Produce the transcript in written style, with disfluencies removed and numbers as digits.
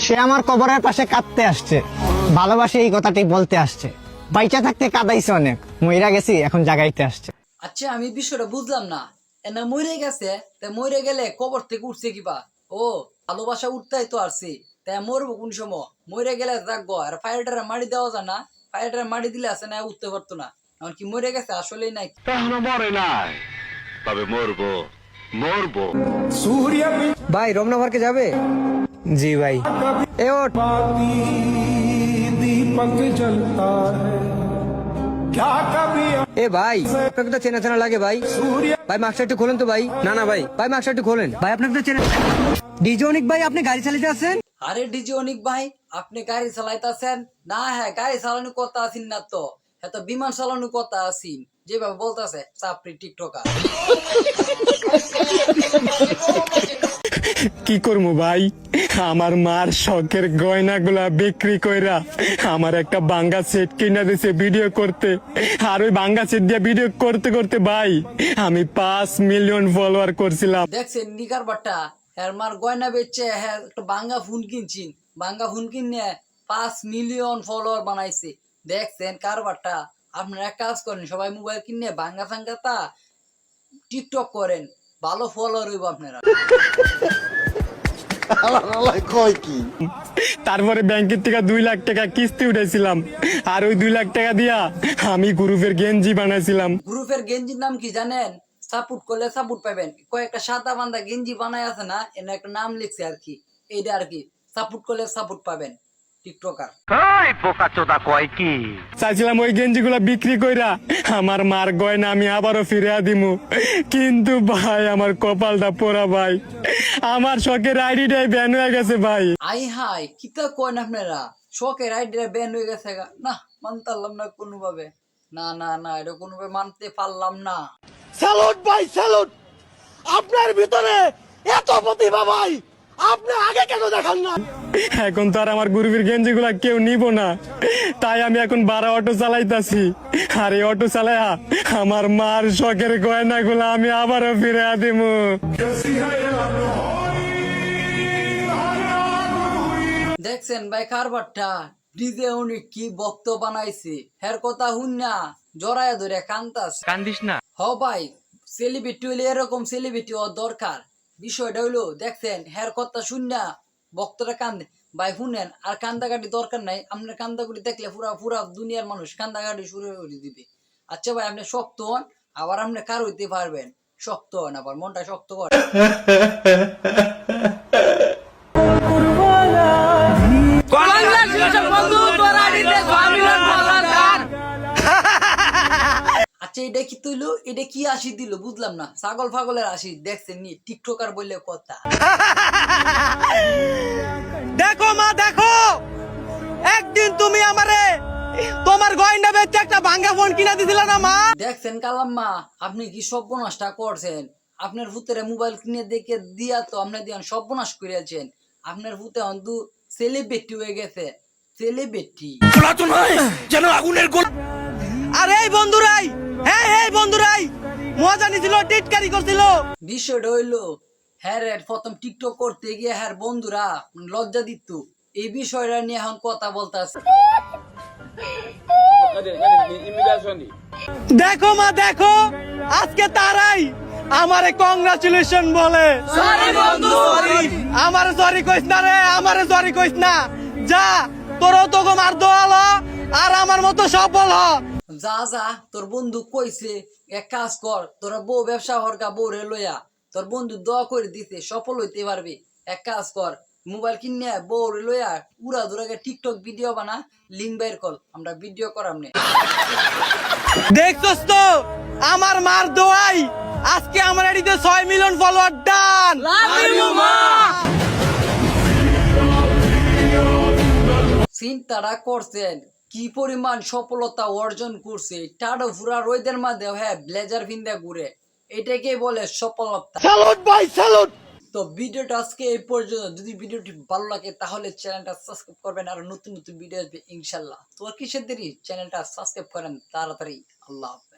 সে আমার কবরের পাশে কাঁদতে আসছে, ভালোবাসে এই কথাটি বলতে আসছে। বাইচা থাকতে কাঁদাইছে অনেক, মইরা গেছি এখন জাগাইতে আসছে। আচ্ছা আমি বিষয়টা বুঝলাম না, এনা মরে গেছে, তা মরে গেলে কবর থেকে উঠছে কিবা? ও ভালোবাসা উঠতেই তো আসছে, তাই মরবো কোন সময়? মরে গেলে রাখবো, আর ফায়ারটারে মারি দেওয়া যায় না? ফায়ারটারে মারি দিলে আছে না উঠতে পারতো না, এখন কি মরে গেছে আসলেই নাই? এখনো মরে নাই, তবে মরবো মরবো। ভাই রমনা পার্কে যাবে? জি ভাই। এ ওঠ। दीपक जलता है क्या कभी এ ভাই আপনাকে তো চেনা চেনা লাগে ভাই। ভাই মাস্কটা একটু খোলেন তো ভাই। না না ভাই, ভাই মাস্কটা একটু খোলেন ভাই। আপনাকে তো চেনা। ডিজে অনিক ভাই, আপনি গাড়ি চালাতে আছেন? আরে ডিজে অনিক ভাই, আপনি গাড়ি চালাইতেছেন না? হ্যাঁ গাড়ি চালানো কথা আছেন না তো, হ্যাঁ তো বিমান চালানো কথা আছেন, যেভাবে বলতেছে চাপড়ি টিকটকার। কি করবো ভাই, আমার মার শখের গয়নাগুলা বিক্রি কইরা আমার একটা বাঙ্গা সেট কিনা দিছে ভিডিও করতে। আর ওই বাঙ্গা সেট দিয়ে ভিডিও করতে করতে ভাই আমি 5 মিলিয়ন ফলোয়ার করছিলাম। দেখছেন নিকার বাট্টা, হ্যাঁ মার গয়না বেচছে, হ্যাঁ একটা বাঙ্গা ফোন কিনছিন, বাঙ্গা ফোন কিনে 5 মিলিয়ন ফলোয়ার বানাইছে। দেখছেন কারবারটা? আপনারা এক কাজ করেন, সবাই মোবাইল কিনে বাঙ্গা ফাঙ্গা তা টিকটক করেন, ভালো ফলোয়ার হইব আপনারা। তারপরে ব্যাংকের থেকে 2 লাখ টাকা কিস্তি উঠেছিলাম, আর ওই 2 লাখ টাকা দিয়া আমি গ্রুপের গেঞ্জি বানাইছিলাম। গ্রুপের গেঞ্জির নাম কি জানেন? সাপোর্ট করলে সাপোর্ট পাবেন। কয়েকটা সাদা বান্দা গেঞ্জি বানায় আছে না, এর একটা নাম লিখছে আর কি, এইটা আর কি, সাপোর্ট করলে সাপোর্ট পাবেন টিকটকার। এই বোকা চোদা কয় কি? চাইছিলাম ওই গেঞ্জিগুলা বিক্রি কইরা আমার মার গয়না আমি আবারও ফিরে দিমু, কিন্তু ভাই আমার কপালটা পোড়া ভাই, আমার শখের আইডিটাই ব্যান হয়ে গেছে ভাই। আই হাই কিতা কয়েন আপনারা, শখের আইডিয়া ব্যান হয়ে গেছে গা? না মানতে পারলাম না কোনোভাবে, না না না এটা কোনোভাবে মানতে পারলাম না। স্যালুট ভাই স্যালুট, আপনার ভিতরে এত প্রতিভা ভাই, আপনি আগে কেন দেখান না? এখন তো আর আমার গ্রুপের গেঞ্জিগুলা কেউ নিব না, তাই আমি এখন 12 অটো চালাইতাছি। আর এই অটো চালায়া আমার মার শখের গয়নাগুলা আমি আবারও ফিরে দিমু। দেখছেন ভাই কারবারটা, ডিজে উনি কি বক্ত বানাইছে, হের কথা হুন না জড়ায় ধরে কান্তাস। কান্দিস না। হ ভাই, সেলিব্রিটি হইলে এরকম সেলিব্রিটি হওয়ার দরকার। বিষয়টা হইলো দেখছেন হের কথা শুন না বক্তরা কান্দে। ভাই শুনেন, আর কান্দাকাটি দরকার নাই, আপনার কান্দাকাটি দেখলে পুরা পুরা দুনিয়ার মানুষ কান্দাকাটি শুরু করে দিবে। আচ্ছা ভাই আপনি শক্ত হন, আবার আপনি কার হইতে পারবেন, শক্ত হন, আবার মনটা শক্ত করেন। আচ্ছা এটা কি তুইলো, এটা কি আসি দিল বুঝলাম না, ছাগল ফাগলের আসি দেখছেন নি, টিকটকার বললে কথা। দেখো মা দেখো, একদিন তুমি আমারে তোমার গয়না বেচে একটা ভাঙ্গা ফোন কিনা দিছিল না মা? দেখছেন কালাম্মা, আপনি কি সর্বনাশটা করছেন? আপনার ভূতের মোবাইল কিনে দেখে দিয়া তো আপনি দিয়ান সর্বনাশ করিয়াছেন। আপনার ভূতে অন্ধু সেলিব্রিটি হয়ে গেছে, সেলিব্রিটি। আরে এই বন্ধুরাই, হ্যাঁ এই বন্ধুরাই মজা নিছিল, টিটকারি করছিল। বিষয়টা হইলো হ্যাঁ রে, প্রথম টিকটক করতে গিয়ে হ্যাঁ বন্ধুরা লজ্জা দিত, এই বিষয়টা নিয়ে এখন কথা বলতেছে। দেখো মা দেখো, আজকে তারাই আমারে কংগ্রাচুলেশন বলে। সরি বন্ধু সরি, আমারে সরি কইস না রে, আমারে সরি কইস না। যা তোরও তো মার দোয়ালো, আর আমার মতো সফল হ। যা যা, তোর বন্ধু কইছে এক কাজ কর, তোরা বউ ব্যবসা হরকা বউ রে লইয়া, তোর বন্ধু দোয়া করে দিতে সফল হইতে পারবি। এক কাজ কর, মোবাইল কিনে বউ রে লইয়া উড়া দুরাকে টিকটক ভিডিও বানা, লিঙ্ক বের কর, আমরা ভিডিও করাম নে। দেখছস তো আমার মার দোয়াই, আজকে আমার এডিতে 6 million follower done. Love you মা। চিন্তাটা করছেন কি পরিমাণ সফলতা অর্জন করছে, টাডো ফুরা রোদের মাঝে হ্যাঁ ব্লেজার ভিন্দা ঘুরে, এটাকে বলে সফলতা। স্যালুট ভাই স্যালুট। তো ভিডিওটা আজকে এই পর্যন্ত, যদি ভিডিওটি ভালো লাগে তাহলে চ্যানেলটা সাবস্ক্রাইব করবেন, আর নতুন নতুন ভিডিও আসবে ইনশাল্লাহ। তো আর কিসের দেরি, চ্যানেলটা সাবস্ক্রাইব করেন তাড়াতাড়ি। আল্লাহ হাফেজ।